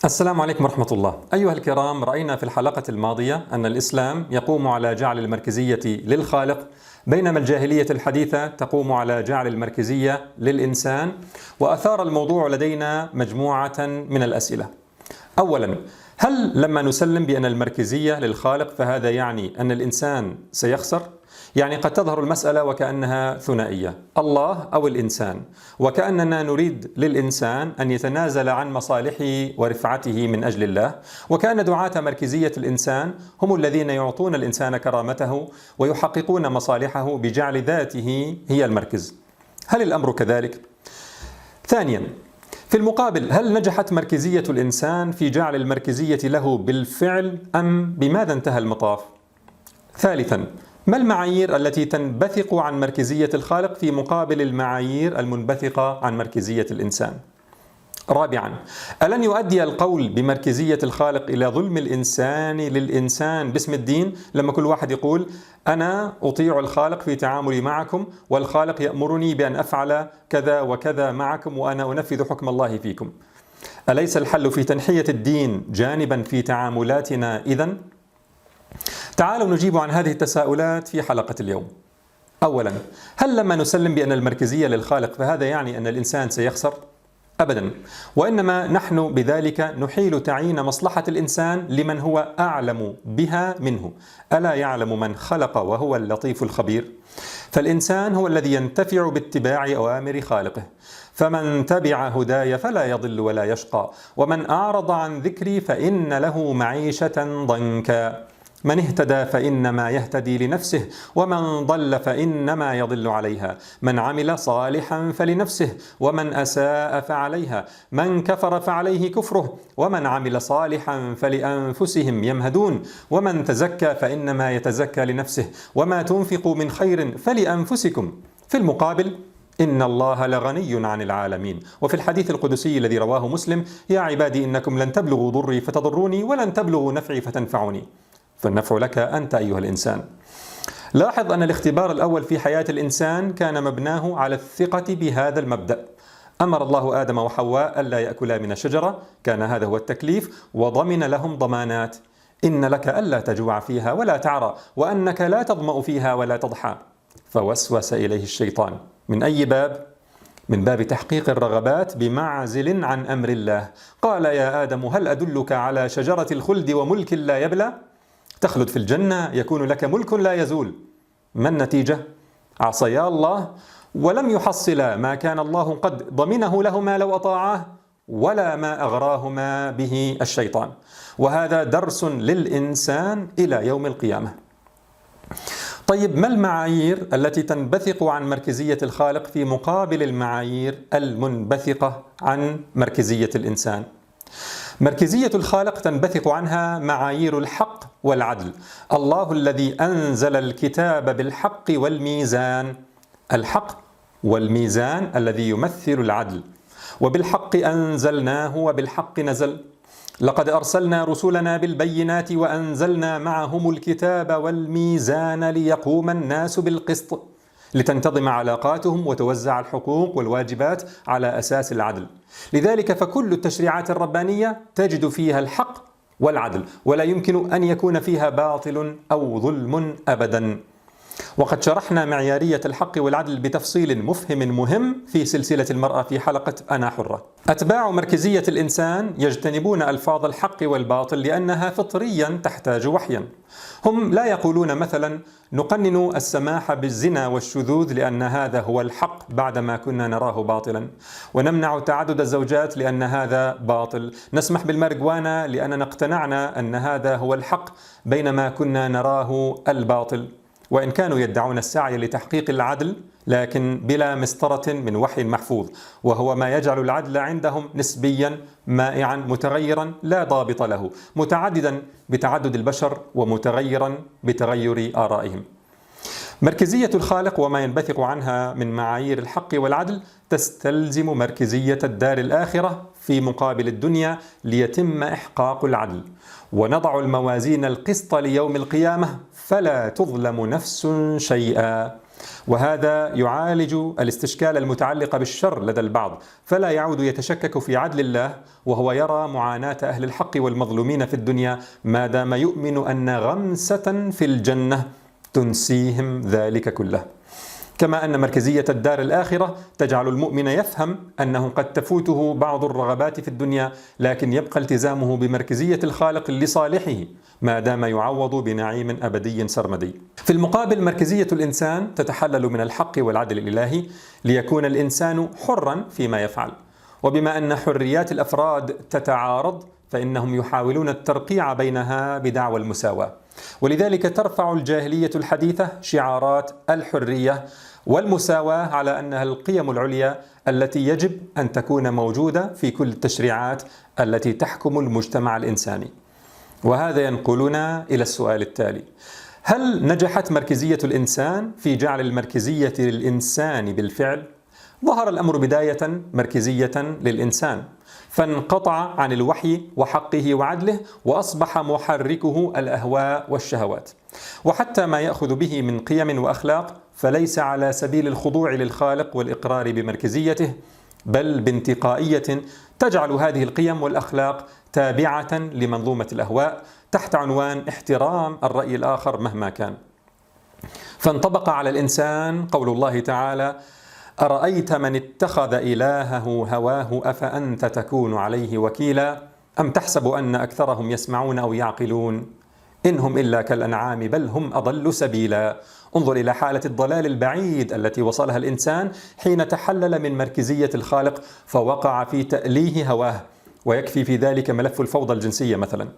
السلام عليكم ورحمة الله. أيها الكرام، رأينا في الحلقة الماضية أن الإسلام يقوم على جعل المركزية للخالق، بينما الجاهلية الحديثة تقوم على جعل المركزية للإنسان. وأثار الموضوع لدينا مجموعة من الأسئلة. أولا، هل لما نسلم بأن المركزية للخالق فهذا يعني أن الإنسان سيخسر؟ يعني قد تظهر المسألة وكأنها ثنائية، الله أو الإنسان، وكأننا نريد للإنسان أن يتنازل عن مصالحه ورفعته من أجل الله، وكأن دعاة مركزية الإنسان هم الذين يعطون الإنسان كرامته ويحققون مصالحه بجعل ذاته هي المركز. هل الأمر كذلك؟ ثانيا، في المقابل، هل نجحت مركزية الإنسان في جعل المركزية له بالفعل أم بماذا انتهى المطاف؟ ثالثا، ما المعايير التي تنبثق عن مركزية الخالق في مقابل المعايير المنبثقة عن مركزية الإنسان؟ رابعا، ألن يؤدي القول بمركزية الخالق إلى ظلم الإنسان للإنسان باسم الدين، لما كل واحد يقول أنا أطيع الخالق في تعاملي معكم، والخالق يأمرني بأن أفعل كذا وكذا معكم وأنا أنفذ حكم الله فيكم؟ أليس الحل في تنحية الدين جانبا في تعاملاتنا إذن؟ تعالوا نجيب عن هذه التساؤلات في حلقة اليوم. أولا، هل لما نسلم بأن المركزية للخالق فهذا يعني أن الإنسان سيخسر؟ أبدا، وإنما نحن بذلك نحيل تعيين مصلحة الإنسان لمن هو أعلم بها منه. ألا يعلم من خلق وهو اللطيف الخبير؟ فالإنسان هو الذي ينتفع باتباع أوامر خالقه، فمن تبع هداي فلا يضل ولا يشقى، ومن أعرض عن ذكري فإن له معيشة ضنكا. من اهتدى فإنما يهتدي لنفسه، ومن ضل فإنما يضل عليها. من عمل صالحا فلنفسه، ومن أساء فعليها. من كفر فعليه كفره، ومن عمل صالحا فلأنفسهم يمهدون. ومن تزكى فإنما يتزكى لنفسه، وما تنفقوا من خير فلأنفسكم. في المقابل، إن الله لغني عن العالمين. وفي الحديث القدسي الذي رواه مسلم: يا عبادي إنكم لن تبلغوا ضري فتضروني، ولن تبلغوا نفعي فتنفعوني. فالنفع لك أنت أيها الإنسان. لاحظ أن الاختبار الأول في حياة الإنسان كان مبناه على الثقة بهذا المبدأ. أمر الله آدم وحواء ألا يأكلا من الشجرة، كان هذا هو التكليف، وضمن لهم ضمانات: إن لك ألا تجوع فيها ولا تعرى، وأنك لا تظمأ فيها ولا تضحى. فوسوس إليه الشيطان من أي باب؟ من باب تحقيق الرغبات بمعزل عن أمر الله. قال: يا آدم هل أدلك على شجرة الخلد وملك لا يبلى؟ تخلد في الجنة، يكون لك ملك لا يزول. ما النتيجة؟ عصيا الله ولم يحصلا ما كان الله قد ضمنه لهما لو أطاعاه، ولا ما أغراهما به الشيطان. وهذا درس للإنسان إلى يوم القيامة. طيب، ما المعايير التي تنبثق عن مركزية الخالق في مقابل المعايير المنبثقة عن مركزية الإنسان؟ مركزية الخالق تنبثق عنها معايير الحق والعدل. الله الذي أنزل الكتاب بالحق والميزان. الحق والميزان الذي يمثل العدل. وبالحق أنزلناه وبالحق نزل. لقد أرسلنا رسلنا بالبينات وأنزلنا معهم الكتاب والميزان ليقوم الناس بالقسط، لتنتظم علاقاتهم وتوزع الحقوق والواجبات على أساس العدل. لذلك فكل التشريعات الربانية تجد فيها الحق والعدل، ولا يمكن أن يكون فيها باطل أو ظلم أبدا. وقد شرحنا معيارية الحق والعدل بتفصيل مفهم مهم في سلسلة المرأة في حلقة أنا حرة. أتباع مركزية الإنسان يجتنبون ألفاظ الحق والباطل لأنها فطريا تحتاج وحيا. هم لا يقولون مثلا نقنن السماح بالزنا والشذوذ لأن هذا هو الحق بعدما كنا نراه باطلا، ونمنع تعدد الزوجات لأن هذا باطل، نسمح بالمارجوانا لأننا اقتنعنا أن هذا هو الحق بينما كنا نراه الباطل. وإن كانوا يدعون السعي لتحقيق العدل، لكن بلا مسطرة من وحي محفوظ، وهو ما يجعل العدل عندهم نسبيا مائعا متغيرا لا ضابط له، متعددا بتعدد البشر ومتغيرا بتغير آرائهم. مركزية الخالق وما ينبثق عنها من معايير الحق والعدل تستلزم مركزية الدار الآخرة في مقابل الدنيا ليتم إحقاق العدل. ونضع الموازين القسط ليوم القيامة فلا تظلم نفس شيئا. وهذا يعالج الاستشكال المتعلق بالشر لدى البعض، فلا يعود يتشكك في عدل الله وهو يرى معاناة أهل الحق والمظلومين في الدنيا ما دام يؤمن أن غمسة في الجنة تنسيهم ذلك كله. كما أن مركزية الدار الآخرة تجعل المؤمن يفهم أنه قد تفوته بعض الرغبات في الدنيا، لكن يبقى التزامه بمركزية الخالق لصالحه ما دام يعوض بنعيم أبدي سرمدي. في المقابل مركزية الإنسان تتحلل من الحق والعدل الإلهي ليكون الإنسان حرا فيما يفعل، وبما أن حريات الأفراد تتعارض فإنهم يحاولون الترقيع بينها بدعوى المساواة، ولذلك ترفع الجاهلية الحديثة شعارات الحرية والمساواة على أنها القيم العليا التي يجب أن تكون موجودة في كل التشريعات التي تحكم المجتمع الإنساني. وهذا ينقلنا إلى السؤال التالي: هل نجحت مركزية الإنسان في جعل المركزية للإنسان بالفعل؟ ظهر الأمر بداية مركزية للإنسان، فانقطع عن الوحي وحقه وعدله، وأصبح محركه الأهواء والشهوات، وحتى ما يأخذ به من قيم وأخلاق فليس على سبيل الخضوع للخالق والإقرار بمركزيته، بل بانتقائية تجعل هذه القيم والأخلاق تابعة لمنظومة الأهواء تحت عنوان احترام الرأي الآخر مهما كان. فانطبق على الإنسان قول الله تعالى: أرأيت من اتخذ إلهه هواه أفأنت تكون عليه وكيلا أم تحسب أن أكثرهم يسمعون أو يعقلون إنهم إلا كالأنعام بل هم أضل سبيلا. انظر إلى حالة الضلال البعيد التي وصلها الإنسان حين تحلل من مركزية الخالق فوقع في تأليه هواه، ويكفي في ذلك ملف الفوضى الجنسية مثلا.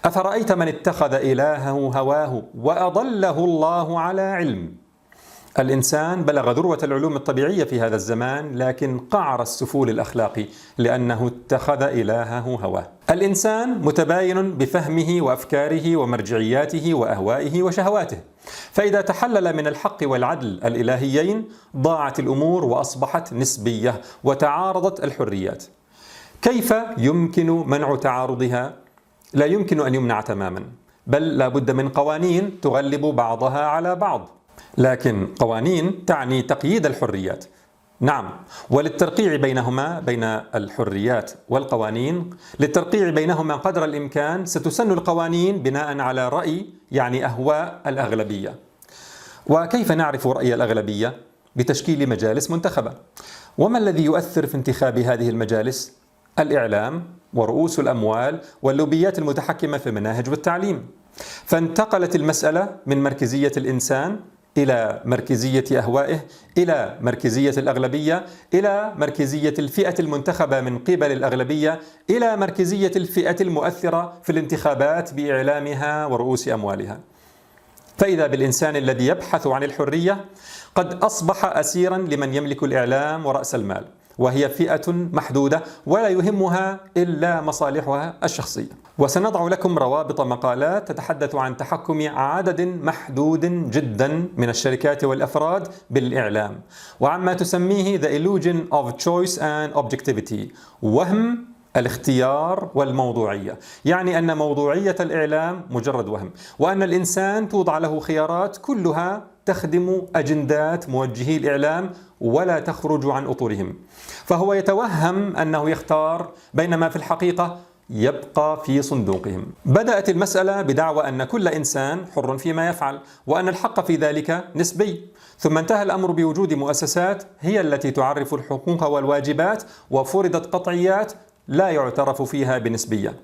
أفرأيت من اتخذ إلهه هواه وأضله الله على علم. الإنسان بلغ ذروة العلوم الطبيعية في هذا الزمان، لكن قعر السفول الأخلاقي لأنه اتخذ إلهه هواه. الإنسان متباين بفهمه وأفكاره ومرجعياته وأهوائه وشهواته، فإذا تحلل من الحق والعدل الإلهيين ضاعت الأمور وأصبحت نسبية وتعارضت الحريات. كيف يمكن منع تعارضها؟ لا يمكن أن يمنع تماما، بل لا بد من قوانين تغلب بعضها على بعض، لكن قوانين تعني تقييد الحريات. نعم، وللترقيع بينهما، بين الحريات والقوانين، للترقيع بينهما قدر الإمكان ستسن القوانين بناء على رأي، يعني أهواء الأغلبية. وكيف نعرف رأي الأغلبية؟ بتشكيل مجالس منتخبة. وما الذي يؤثر في انتخاب هذه المجالس؟ الإعلام ورؤوس الأموال واللوبيات المتحكمة في المناهج والتعليم. فانتقلت المسألة من مركزية الإنسان إلى مركزية أهوائه، إلى مركزية الأغلبية، إلى مركزية الفئة المنتخبة من قبل الأغلبية، إلى مركزية الفئة المؤثرة في الانتخابات بإعلامها ورؤوس أموالها. فإذا بالإنسان الذي يبحث عن الحرية قد أصبح أسيرا لمن يملك الإعلام ورأس المال، وهي فئة محدودة ولا يهمها إلا مصالحها الشخصية. وسنضع لكم روابط مقالات تتحدث عن تحكم عدد محدود جدا من الشركات والأفراد بالإعلام، وعما تسميه The Illusion of Choice and Objectivity، وهم الاختيار والموضوعية، يعني أن موضوعية الإعلام مجرد وهم، وأن الإنسان توضع له خيارات كلها تخدم أجندات موجهي الإعلام ولا تخرج عن أطورهم، فهو يتوهم أنه يختار بينما في الحقيقة يبقى في صندوقهم. بدأت المسألة بدعوى أن كل إنسان حر فيما يفعل، وأن الحق في ذلك نسبي، ثم انتهى الأمر بوجود مؤسسات هي التي تعرف الحقوق والواجبات، وفرضت قطعيات لا يعترف فيها بنسبية.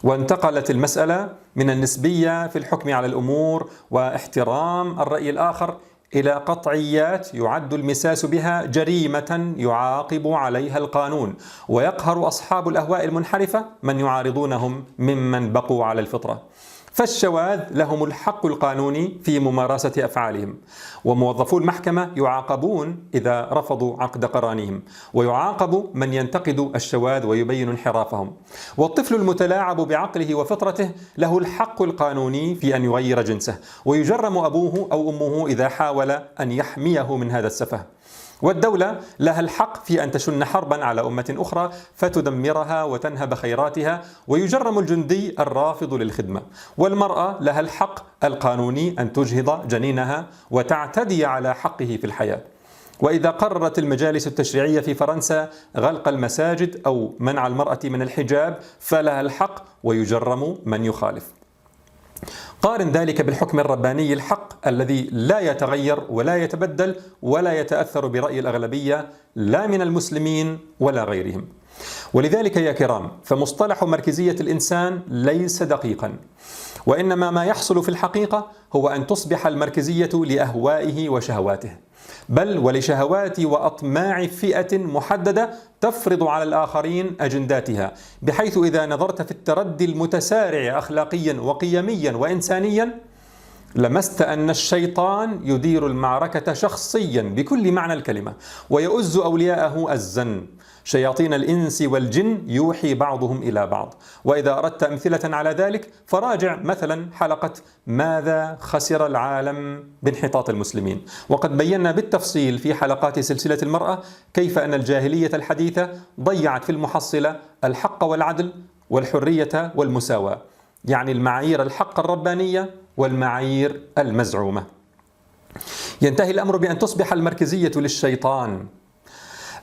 وانتقلت المسألة من النسبية في الحكم على الأمور واحترام الرأي الآخر إلى قطعيات يعد المساس بها جريمة يعاقب عليها القانون، ويقهر أصحاب الأهواء المنحرفة من يعارضونهم ممن بقوا على الفطرة. فالشواذ لهم الحق القانوني في ممارسة أفعالهم، وموظفو المحكمة يعاقبون إذا رفضوا عقد قرانهم، ويعاقب من ينتقد الشواذ ويبين انحرافهم. والطفل المتلاعب بعقله وفطرته له الحق القانوني في أن يغير جنسه، ويجرم أبوه أو أمه إذا حاول أن يحميه من هذا السفه. والدولة لها الحق في أن تشن حربا على أمة أخرى فتدمرها وتنهب خيراتها ويجرم الجندي الرافض للخدمة. والمرأة لها الحق القانوني أن تجهض جنينها وتعتدي على حقه في الحياة. وإذا قررت المجالس التشريعية في فرنسا غلق المساجد أو منع المرأة من الحجاب فلها الحق ويجرم من يخالف. قارن ذلك بالحكم الرباني الحق الذي لا يتغير ولا يتبدل ولا يتأثر برأي الأغلبية لا من المسلمين ولا غيرهم. ولذلك يا كرام، فمصطلح مركزية الإنسان ليس دقيقا، وإنما ما يحصل في الحقيقة هو أن تصبح المركزية لأهوائه وشهواته، بل ولشهوات وأطماع فئة محددة تفرض على الآخرين أجنداتها، بحيث إذا نظرت في التردي المتسارع أخلاقيا وقيميا وإنسانيا لمست أن الشيطان يدير المعركة شخصيا بكل معنى الكلمة، ويؤز أولياءه أزا، شياطين الإنس والجن يوحي بعضهم إلى بعض. وإذا أردت أمثلة على ذلك فراجع مثلا حلقة ماذا خسر العالم بانحطاط المسلمين، وقد بينا بالتفصيل في حلقات سلسلة المرأة كيف أن الجاهلية الحديثة ضيعت في المحصلة الحق والعدل والحرية والمساواة، يعني المعايير الحق الربانية والمعايير المزعومة. ينتهي الأمر بأن تصبح المركزية للشيطان.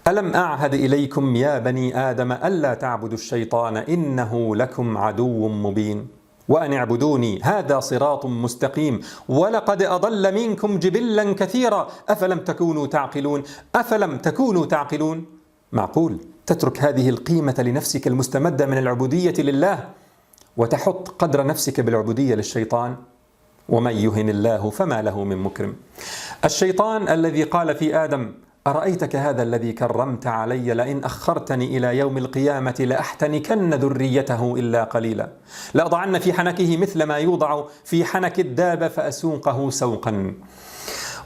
ألم أعهد إليكم يا بني آدم ألا تعبدوا الشيطان إنه لكم عدو مبين وأن اعبدوني هذا صراط مستقيم ولقد أضل منكم جبلا كثيرا أفلم تكونوا تعقلون. معقول تترك هذه القيمة لنفسك المستمدة من العبودية لله وتحط قدر نفسك بالعبودية للشيطان؟ ومن يهن الله فما له من مكرم. الشيطان الذي قال في آدم أرأيتك هذا الذي كرمت علي لئن أخرتني إلى يوم القيامة لأحتنكن ذريته إلا قليلا، لأضعن في حنكه مثل ما يوضع في حنك الدابة فأسوقه سوقا.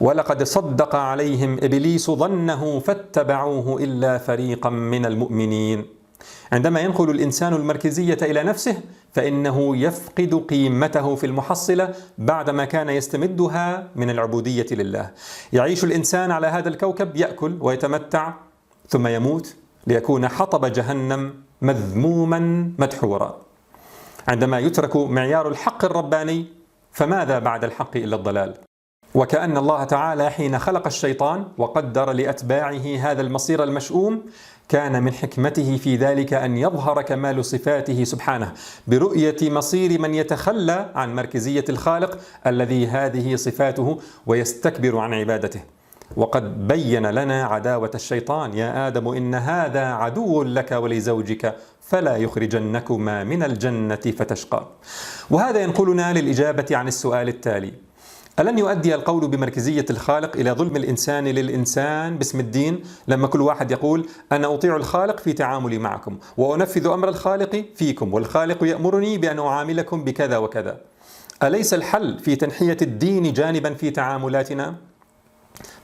ولقد صدق عليهم إبليس ظنه فاتبعوه إلا فريقا من المؤمنين. عندما ينقل الإنسان المركزية إلى نفسه فإنه يفقد قيمته في المحصلة بعدما كان يستمدها من العبودية لله. يعيش الإنسان على هذا الكوكب يأكل ويتمتع ثم يموت ليكون حطب جهنم مذموما مدحورا. عندما يترك معيار الحق الرباني فماذا بعد الحق إلا الضلال؟ وكأن الله تعالى حين خلق الشيطان وقدر لأتباعه هذا المصير المشؤوم كان من حكمته في ذلك أن يظهر كمال صفاته سبحانه برؤية مصير من يتخلى عن مركزية الخالق الذي هذه صفاته ويستكبر عن عبادته. وقد بين لنا عداوة الشيطان: يا آدم إن هذا عدو لك ولزوجك فلا يخرجنكما من الجنة فتشقى. وهذا ينقلنا للإجابة عن السؤال التالي: ألن يؤدي القول بمركزية الخالق إلى ظلم الإنسان للإنسان باسم الدين، لما كل واحد يقول أنا أطيع الخالق في تعاملي معكم وأنفذ أمر الخالق فيكم والخالق يأمرني بأن أعاملكم بكذا وكذا؟ أليس الحل في تنحية الدين جانبا في تعاملاتنا؟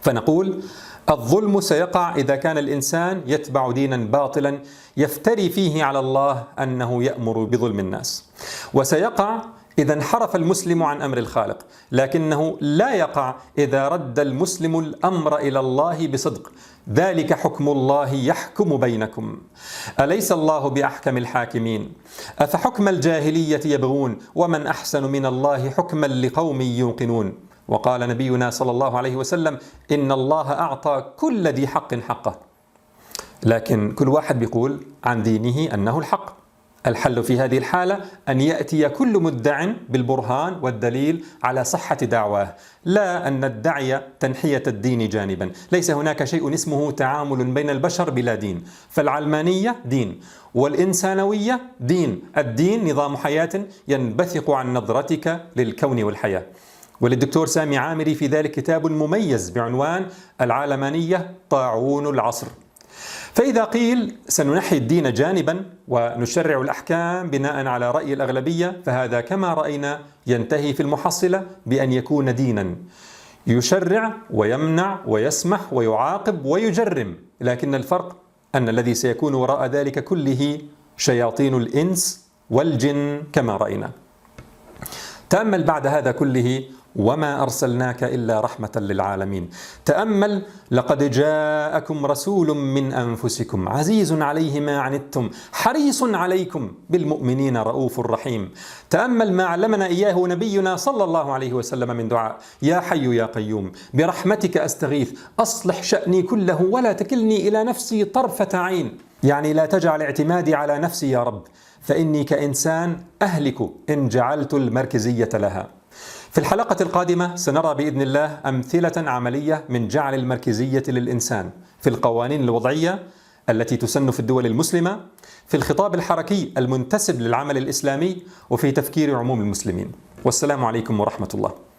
فنقول الظلم سيقع إذا كان الإنسان يتبع دينا باطلا يفتري فيه على الله أنه يأمر بظلم الناس، وسيقع إذا انحرف المسلم عن أمر الخالق، لكنه لا يقع إذا رد المسلم الأمر إلى الله بصدق. ذلك حكم الله يحكم بينكم، أليس الله بأحكم الحاكمين؟ أفحكم الجاهلية يبغون ومن أحسن من الله حكما لقوم يوقنون. وقال نبينا صلى الله عليه وسلم: إن الله أعطى كل ذي حق حقه. لكن كل واحد بيقول عن دينه أنه الحق. الحل في هذه الحالة أن يأتي كل مدع بالبرهان والدليل على صحة دعواه، لا أن ندعي تنحية الدين جانبا. ليس هناك شيء اسمه تعامل بين البشر بلا دين، فالعلمانية دين والإنسانوية دين. الدين نظام حياة ينبثق عن نظرتك للكون والحياة. وللدكتور سامي عامري في ذلك كتاب مميز بعنوان العلمانية طاعون العصر. فإذا قيل سننحي الدين جانبا ونشرع الأحكام بناء على رأي الأغلبية، فهذا كما رأينا ينتهي في المحصلة بأن يكون دينا يشرع ويمنع ويسمح ويعاقب ويجرم، لكن الفرق أن الذي سيكون وراء ذلك كله شياطين الإنس والجن كما رأينا. تأمل بعد هذا كله وما أرسلناك إلا رحمة للعالمين. تأمل: لقد جاءكم رسول من أنفسكم عزيز عليه ما عنتم حريص عليكم بالمؤمنين رؤوف رحيم. تأمل ما علمنا إياه نبينا صلى الله عليه وسلم من دعاء: يا حي يا قيوم برحمتك أستغيث أصلح شأني كله ولا تكلني إلى نفسي طرفة عين. يعني لا تجعل اعتمادي على نفسي يا رب، فإني كإنسان أهلك إن جعلت المركزية لها. في الحلقة القادمة سنرى بإذن الله أمثلة عملية من جعل المركزية للإنسان في القوانين الوضعية التي تسن في الدول المسلمة، في الخطاب الحركي المنتسب للعمل الإسلامي، وفي تفكير عموم المسلمين. والسلام عليكم ورحمة الله.